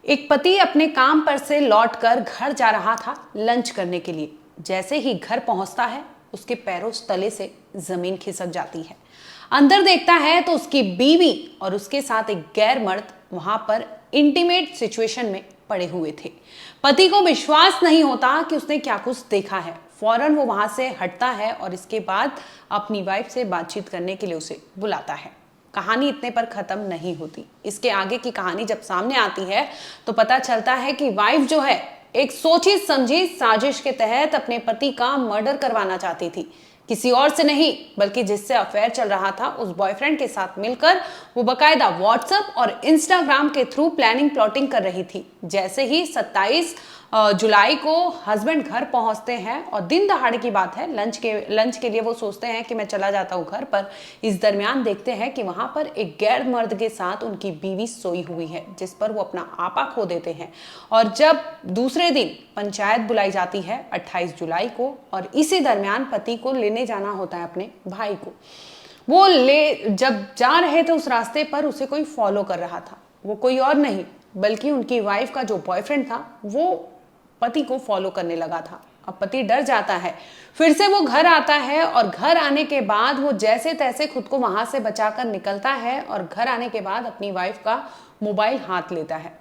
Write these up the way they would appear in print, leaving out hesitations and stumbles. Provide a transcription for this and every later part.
एक पति अपने काम पर से लौटकर घर जा रहा था लंच करने के लिए। जैसे ही घर पहुंचता है उसके पैरों तले से जमीन खिसक जाती है। अंदर देखता है तो उसकी बीवी और उसके साथ एक गैर मर्द वहां पर इंटीमेट सिचुएशन में पड़े हुए थे। पति को विश्वास नहीं होता कि उसने क्या कुछ देखा है। फौरन वो वहां से हटता है और इसके बाद अपनी वाइफ से बातचीत करने के लिए उसे बुलाता है। कहानी इतने पर खत्म नहीं होती। इसके आगे की कहानी जब सामने आती है तो पता चलता है कि वाइफ जो है एक सोची समझी साजिश के तहत अपने पति का मर्डर करवाना चाहती थी। किसी और से नहीं बल्कि जिससे अफेयर चल रहा था उस बॉयफ्रेंड के साथ मिलकर वो बकायदा व्हाट्सएप और इंस्टाग्राम के थ्रू प्लानिंग प्लॉटिंग कर रही थी। जैसे ही 27 जुलाई को हस्बैंड घर पहुंचते हैं और दिन दहाड़े की बात है, लंच के लिए वो सोचते हैं कि मैं चला जाता हूं घर पर। इस दरमियान देखते हैं कि वहां पर एक गैर मर्द के साथ उनकी बीवी सोई हुई है, जिस पर वो अपना आपा खो देते हैं। और जब दूसरे दिन पंचायत बुलाई जाती है 28 जुलाई को, और इसी दरमियान पति को लेने जाना होता है अपने भाई को। वो जब जा रहे थे उस रास्ते पर उसे कोई फॉलो कर रहा था। वो कोई और नहीं बल्कि उनकी वाइफ का जो बॉयफ्रेंड था वो पति को फॉलो करने लगा था। अब पति डर जाता है, फिर से वो घर आता है और घर आने के बाद वो जैसे तैसे खुद को वहां से बचाकर निकलता है और घर आने के बाद अपनी वाइफ का मोबाइल हाथ लेता है।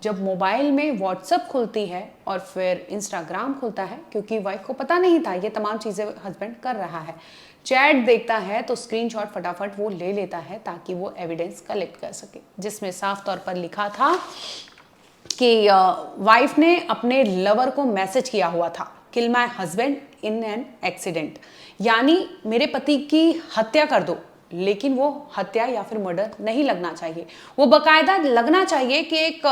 जब मोबाइल में व्हाट्सएप खुलती है और फिर इंस्टाग्राम खुलता है, क्योंकि वाइफ को पता नहीं था ये तमाम चीजें हस्बैंड कर रहा है, चैट देखता है तो स्क्रीनशॉट फटाफट वो ले लेता है ताकि वो एविडेंस कलेक्ट कर सके, जिसमें साफ तौर पर लिखा था कि वाइफ ने अपने लवर को मैसेज किया हुआ था, kill my husband in an accident, यानी मेरे पति की हत्या कर दो। लेकिन वो हत्या या फिर मर्डर नहीं लगना चाहिए, वो बकायदा लगना चाहिए कि एक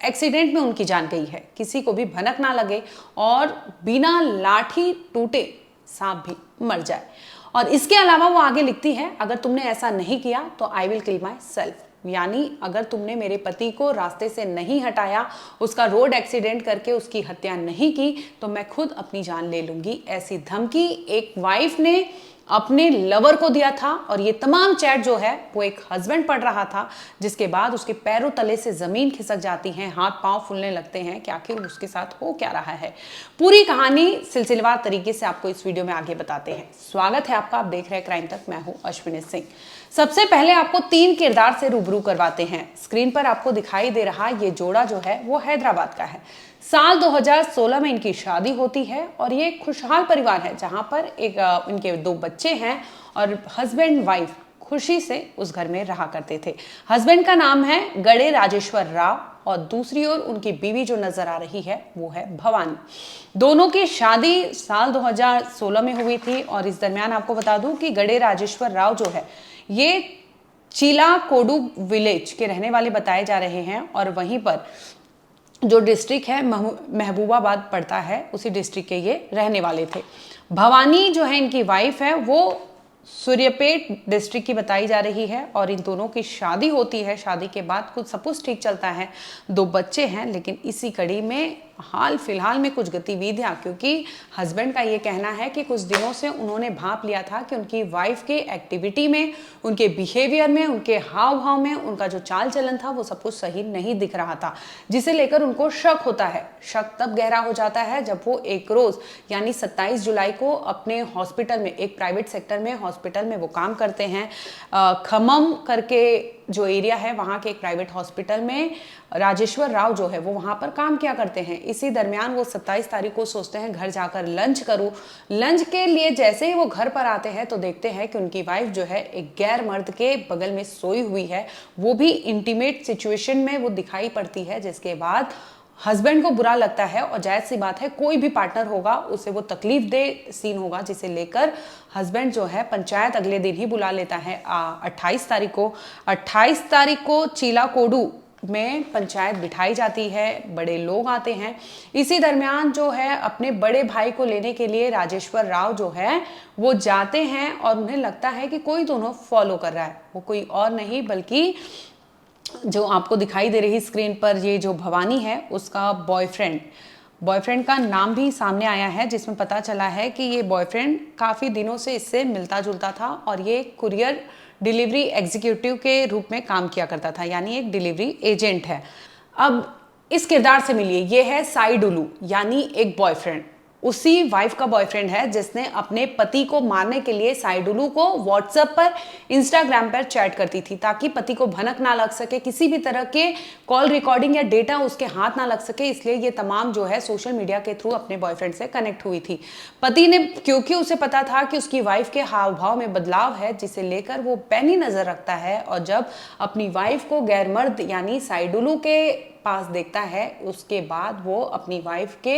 एक्सीडेंट में उनकी जान गई है, किसी को भी भनक ना लगे और बिना लाठी टूटे सांप भी मर जाए। और इसके अलावा वो आगे लिखती है, अगर तुमने ऐसा नहीं किया तो I will kill my self, यानी अगर तुमने मेरे पति को रास्ते से नहीं हटाया, उसका रोड एक्सीडेंट करके उसकी हत्या नहीं की, तो मैं खुद अपनी जान ले लूंगी। ऐसी धमकी एक वाइफ ने अपने लवर को दिया था। और ये तमाम चैट जो है वो एक हस्बैंड पढ़ रहा था, जिसके बाद उसके पैरों तले से जमीन खिसक जाती है, हाथ पांव फूलने लगते हैं कि आखिर उसके साथ हो क्या रहा है। पूरी कहानी सिलसिलेवार तरीके से आपको इस वीडियो में आगे बताते हैं। स्वागत है आपका, आप देख रहे हैं क्राइम तक, मैं हूं अश्विनी सिंह। सबसे पहले आपको 3 किरदार से रूबरू करवाते हैं। स्क्रीन पर आपको दिखाई दे रहा ये जोड़ा जो है वो हैदराबाद का है। साल 2016 में इनकी शादी होती है और ये खुशहाल परिवार है, जहां पर इनके 2 बच्चे हैं और हस्बैंड वाइफ खुशी से उस घर में रहा करते थे। हस्बैंड का नाम है गड़े राजेश्वर राव और दूसरी ओर उनकी बीवी जो नजर आ रही है वो है भवानी। दोनों की शादी साल 2016 में हुई थी। और इस दरमियान आपको बता दूं कि गड़े राजेश्वर राव जो है ये चीला कोडू विलेज के रहने वाले बताए जा रहे हैं और वहीं पर जो डिस्ट्रिक्ट है महबूबाबाद पड़ता है, उसी डिस्ट्रिक्ट के ये रहने वाले थे। भवानी जो है इनकी वाइफ है वो सूर्यपेट डिस्ट्रिक्ट की बताई जा रही है और इन दोनों की शादी होती है। शादी के बाद कुछ सब कुछ ठीक चलता है, 2 बच्चे हैं, लेकिन इसी कड़ी में हाल फिलहाल में कुछ गतिविधियां, क्योंकि हस्बैंड का ये कहना है कि कुछ दिनों से उन्होंने भांप लिया था कि उनकी वाइफ के एक्टिविटी में, उनके बिहेवियर में, उनके हाव भाव में, उनका जो चाल चलन था वो सब कुछ सही नहीं दिख रहा था, जिसे लेकर उनको शक होता है। शक तब गहरा हो जाता है जब वो एक रोज यानी 27 जुलाई को अपने हॉस्पिटल में, एक प्राइवेट सेक्टर में हॉस्पिटल में वो काम करते हैं। खम्मम करके जो एरिया है वहां के एक प्राइवेट हॉस्पिटल में राजेश्वर राव जो है वो वहां पर काम किया करते हैं। इसी दरमियान वो 27 तारीख को सोचते हैं घर जाकर लंच करूं। लंच के लिए जैसे ही वो घर पर आते हैं तो देखते हैं कि उनकी वाइफ जो है एक गैर मर्द के बगल में सोई हुई है, वो भी इंटीमेट सिचुएशन में वो दिखाई पड़ती है। जिसके बाद हस्बैंड को बुरा लगता है और जायज सी बात है, कोई भी पार्टनर होगा उसे वो तकलीफ दे सीन होगा, जिसे लेकर हस्बैंड जो है पंचायत अगले दिन ही बुला लेता है 28 तारीख को। 28 तारीख को चीला कोडू में पंचायत बिठाई जाती है, बड़े लोग आते हैं। इसी दरमियान जो है अपने बड़े भाई को लेने के लिए राजेश्वर राव जो है वो जाते हैं और उन्हें लगता है कि कोई दोनों फॉलो कर रहा है। वो कोई और नहीं बल्कि जो आपको दिखाई दे रही स्क्रीन पर ये जो भवानी है उसका बॉयफ्रेंड का नाम भी सामने आया है, जिसमें पता चला है कि ये बॉयफ्रेंड काफ़ी दिनों से इससे मिलता जुलता था और ये कुरियर डिलीवरी एग्जीक्यूटिव के रूप में काम किया करता था, यानी एक डिलीवरी एजेंट है। अब इस किरदार से मिलिए। ये है साई डुलू, यानी एक बॉयफ्रेंड, उसी वाइफ का बॉयफ्रेंड है जिसने अपने पति को मारने के लिए साई डुलू को व्हाट्सएप पर, इंस्टाग्राम पर चैट करती थी ताकि पति को भनक ना लग सके, किसी भी तरह के कॉल रिकॉर्डिंग या डेटा उसके हाथ ना लग सके, इसलिए ये तमाम जो है सोशल मीडिया के थ्रू अपने बॉयफ्रेंड से कनेक्ट हुई थी। पति ने, क्योंकि उसे पता था कि उसकी वाइफ के हाव भाव में बदलाव है जिसे लेकर वो पैनी नजर रखता है, और जब अपनी वाइफ को गैरमर्द यानी साई डुलू के पास देखता है, उसके बाद वो अपनी वाइफ के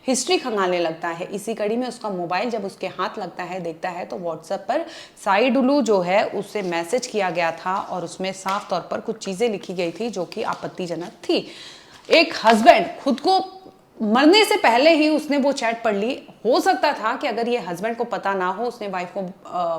हिस्ट्री खंगालने लगता है। इसी कड़ी में उसका मोबाइल जब उसके हाथ लगता है, देखता है तो व्हाट्सएप पर साई डुलू जो है उससे मैसेज किया गया था और उसमें साफ तौर पर कुछ चीजें लिखी गई थी जो कि आपत्तिजनक थी। एक हस्बैंड खुद को मरने से पहले ही उसने वो चैट पढ़ ली। हो सकता था कि अगर ये हस्बैंड को पता ना हो, उसने वाइफ को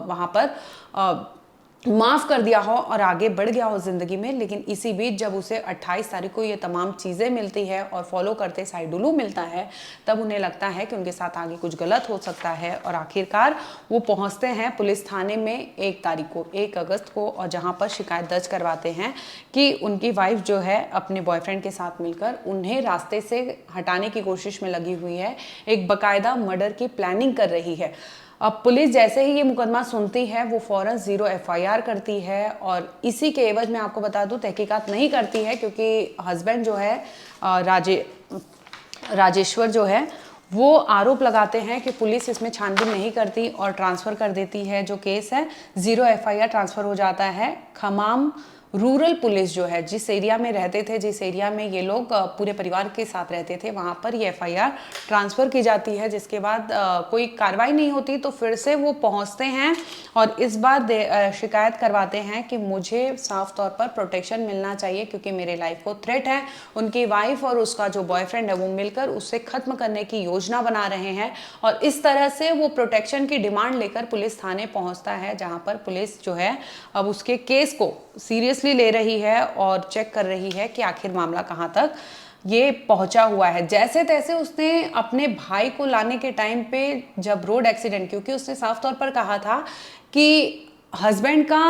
वहां पर माफ कर दिया हो और आगे बढ़ गया हो जिंदगी में, लेकिन इसी बीच जब उसे 28 तारीख को ये तमाम चीजें मिलती है और फॉलो करते साई डुलू मिलता है, तब उन्हें लगता है कि उनके साथ आगे कुछ गलत हो सकता है, और आखिरकार वो पहुंचते हैं पुलिस थाने में 1 तारीख को, 1 अगस्त को, और जहां पर शिकायत दर्ज करवाते हैं कि उनकी वाइफ जो है अपने बॉयफ्रेंड के साथ मिलकर उन्हें रास्ते से हटाने की कोशिश में लगी हुई है, एक बाकायदा मर्डर की प्लानिंग कर रही है। अब पुलिस जैसे ही ये मुकदमा सुनती है वो फौरन 0 FIR करती है, और इसी के एवज में आपको बता दूं तहकीकात नहीं करती है, क्योंकि हस्बैंड जो है राजेश्वर जो है वो आरोप लगाते हैं कि पुलिस इसमें छानबीन नहीं करती और ट्रांसफ़र कर देती है। जो केस है 0 FIR ट्रांसफ़र हो जाता है खमाम रूरल पुलिस जो है, जिस एरिया में रहते थे, जिस एरिया में ये लोग पूरे परिवार के साथ रहते थे, वहाँ पर ये FIR ट्रांसफ़र की जाती है। जिसके बाद कोई कार्रवाई नहीं होती तो फिर से वो पहुँचते हैं और इस बार शिकायत करवाते हैं कि मुझे साफ तौर पर प्रोटेक्शन मिलना चाहिए क्योंकि मेरे लाइफ को थ्रेट है। उनकी वाइफ और उसका जो बॉयफ्रेंड है वो मिलकर उससे ख़त्म करने की योजना बना रहे हैं, और इस तरह से वो प्रोटेक्शन की डिमांड लेकर पुलिस थाने पहुँचता है, जहाँ पर पुलिस जो है अब उसके केस को सीरियसली ले रही है और चेक कर रही है कि आखिर मामला कहां तक ये पहुंचा हुआ है। जैसे तैसे उसने अपने भाई को लाने के टाइम पे जब रोड एक्सीडेंट, क्योंकि उसने साफ तौर पर कहा था कि हस्बैंड का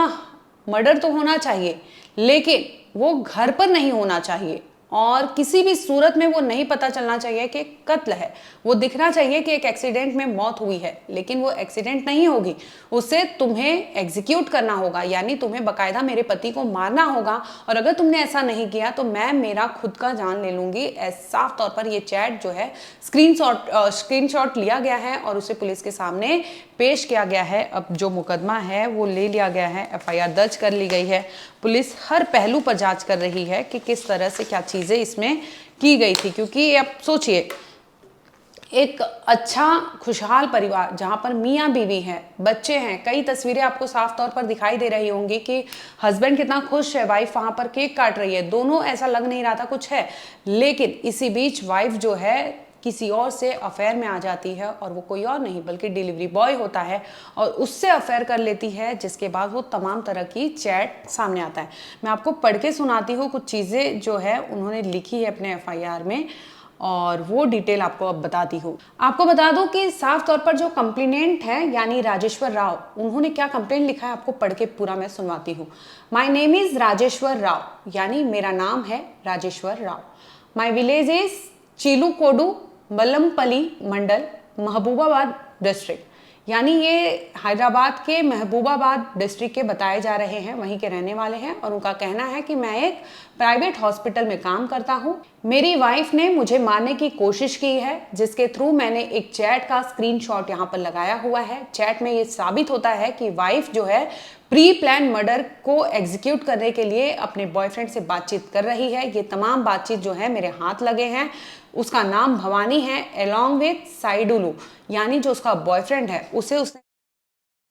मर्डर तो होना चाहिए लेकिन वो घर पर नहीं होना चाहिए और किसी भी सूरत में वो नहीं पता चलना चाहिए कि कत्ल है। वो दिखना चाहिए कि एक एक्सीडेंट में मौत हुई है, लेकिन वो एक्सीडेंट नहीं होगी, उसे तुम्हें एग्जीक्यूट करना होगा, यानी तुम्हें बकायदा मेरे पति को मारना होगा, और अगर तुमने ऐसा नहीं किया तो मैं मेरा खुद का जान ले लूंगी। साफ तौर पर ये चैट जो है स्क्रीनशॉट लिया गया है और उसे पुलिस के सामने पेश किया गया है। अब जो मुकदमा है वो ले लिया गया है, FIR दर्ज कर ली गई है। पुलिस हर पहलू पर जांच कर रही है कि किस तरह से क्या चीजें इसमें की गई थी, क्योंकि अब सोचिए एक अच्छा खुशहाल परिवार जहां पर मियाँ बीवी है, बच्चे हैं, कई तस्वीरें आपको साफ तौर पर दिखाई दे रही होंगी कि हस्बैंड कितना खुश है, वाइफ वहां पर केक काट रही है, दोनों ऐसा लग नहीं रहा था कुछ है, लेकिन इसी बीच वाइफ जो है किसी और से अफेयर में आ जाती है और वो कोई और नहीं बल्कि डिलीवरी बॉय होता है और उससे अफेयर कर लेती है, जिसके बाद वो तमाम तरह की चैट सामने आता है। मैं आपको पढ़ के सुनाती हूँ कुछ चीज़ें जो है उन्होंने लिखी है अपने FIR में और वो डिटेल आपको अब बताती हूँ। आपको बता दूं कि साफ तौर पर जो कंप्लेनेंट है यानी राजेश्वर राव, उन्होंने क्या कंप्लेंट लिखा है आपको पढ़ के पूरा मैं सुनवाती हूँ। My name is Rajeshwar Rao, यानी मेरा नाम है Rajeshwar Rao. My village is Chilukodu, Malampalli mandal, Mahabubabad district, यानी ये हैदराबाद के महबूबाबाद डिस्ट्रिक्ट के बताए जा रहे हैं, वहीं के रहने वाले हैं। और उनका कहना है कि मैं एक प्राइवेट हॉस्पिटल में काम करता हूं। मेरी वाइफ ने मुझे मारने की कोशिश की है, जिसके थ्रू मैंने एक चैट का स्क्रीनशॉट यहां पर लगाया हुआ है। चैट में ये साबित होता है कि वाइफ जो है प्री प्लान मर्डर को एग्जीक्यूट करने के लिए अपने बॉयफ्रेंड से बातचीत कर रही है। ये तमाम बातचीत जो है मेरे हाथ लगे हैं। उसका नाम भवानी है, अलोंग विथ साई डुलू, यानी जो उसका बॉयफ्रेंड है उसने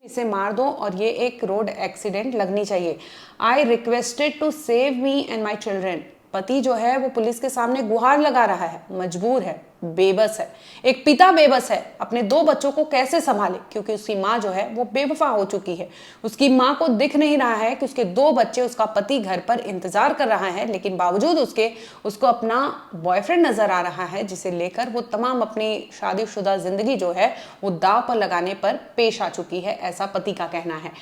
इसे मार दो और ये एक रोड एक्सीडेंट लगनी चाहिए। I requested to save me and my children. पति जो है वो पुलिस के सामने गुहार लगा रहा है, मजबूर है, बेबस है। एक पिता बेबस है, अपने 2 बच्चों को कैसे संभाले, क्योंकि उसकी माँ जो है वो बेवफा हो चुकी है। उसकी माँ को दिख नहीं रहा है कि उसके 2 बच्चे, उसका पति घर पर इंतजार कर रहा है, लेकिन बावजूद उसको अपना बॉयफ्रेंड नजर आ रहा है, जिसे लेकर वो तमाम अपनी शादीशुदा जिंदगी जो है वो दांव पर लगाने पर पेश आ चुकी है, ऐसा पति का कहना है।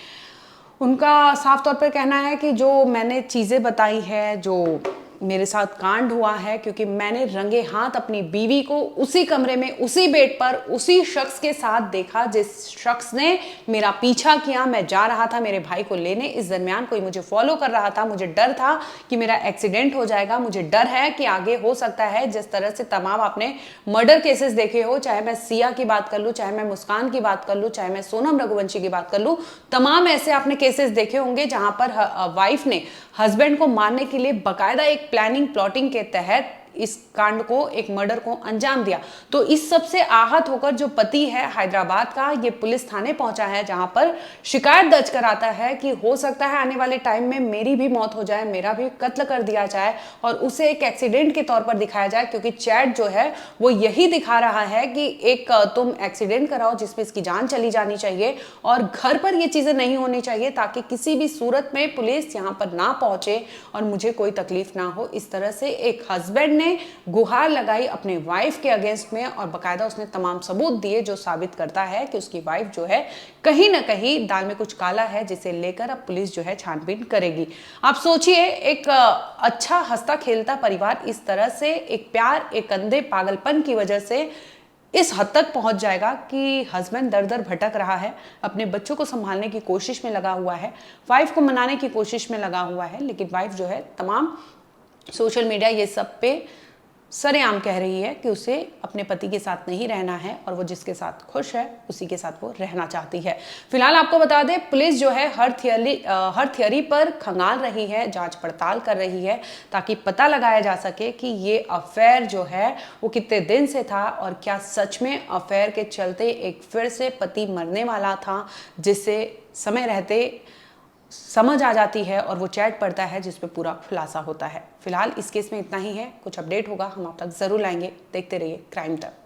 उनका साफ तौर पर कहना है कि जो मैंने चीज़ें बताई है, जो मेरे साथ कांड हुआ है, क्योंकि मैंने रंगे हाथ अपनी बीवी को उसी कमरे में, उसी बेड पर, उसी शख्स के साथ देखा जिस शख्स ने मेरा पीछा किया। मैं जा रहा था मेरे भाई को लेने, इस दरमियान कोई मुझे फॉलो कर रहा था। मुझे डर था कि मेरा एक्सीडेंट हो जाएगा, मुझे डर है कि आगे हो सकता है जिस तरह से तमाम आपने मर्डर केसेस देखे हो, चाहे मैं सिया की बात कर लूं, चाहे मैं मुस्कान की बात कर लूं, चाहे मैं सोनम रघुवंशी की बात कर लूं, तमाम ऐसे आपने केसेस देखे होंगे जहां पर वाइफ ने हस्बैंड को मारने के लिए बकायदा एक प्लानिंग प्लॉटिंग के तहत इस कांड को, एक मर्डर को अंजाम दिया। तो इस सब से आहत होकर जो पति है हैदराबाद का, ये पुलिस थाने पहुंचा है, जहां पर शिकायत दर्ज कराता है कि हो सकता है आने वाले टाइम में मेरी भी मौत हो जाए, मेरा भी कत्ल कर दिया जाए, और उसे एक एक्सीडेंट के तौर पर दिखाया जाए। क्योंकि चैट जो है वो यही दिखा रहा है कि एक तुम एक्सीडेंट कराओ जिसमें इसकी जान चली जानी चाहिए, और घर पर ये चीजें नहीं होनी चाहिए, ताकि किसी भी सूरत में पुलिस यहां पर ना पहुंचे और मुझे कोई तकलीफ ना हो। इस तरह से एक हस्बैंड ने गुहार लगाई अपने वाइफ के अगेंस्ट में, और बकायदा उसने तमाम सबूत दिए जो साबित करता है कि उसकी वाइफ जो है कहीं ना कहीं दाल में कुछ काला है, जिसे लेकर अब पुलिस जो है छानबीन करेगी। आप सोचिए, एक अच्छा हंसता खेलता परिवार इस तरह से एक प्यार, एक अंधे पागलपन की वजह से इस हद तक पहुंच जाएगा कि हस्बैंड दर दर भटक रहा है, अपने बच्चों को संभालने की कोशिश में लगा हुआ है, वाइफ को मनाने की कोशिश में लगा हुआ है, लेकिन वाइफ जो है तमाम सोशल मीडिया ये सब पे सरेआम कह रही है कि उसे अपने पति के साथ नहीं रहना है, और वो जिसके साथ खुश है उसी के साथ वो रहना चाहती है। फिलहाल आपको बता दें, पुलिस जो है हर थियरी पर खंगाल रही है, जांच पड़ताल कर रही है, ताकि पता लगाया जा सके कि ये अफेयर जो है वो कितने दिन से था, और क्या सच में अफेयर के चलते एक फिर से पति मरने वाला था, जिससे समय रहते समझ आ जाती है और वो चैट पड़ता है जिस पे पूरा खुलासा होता है। फिलहाल इस केस में इतना ही है, कुछ अपडेट होगा हम आप तक जरूर लाएंगे। देखते रहिए क्राइम टाइम।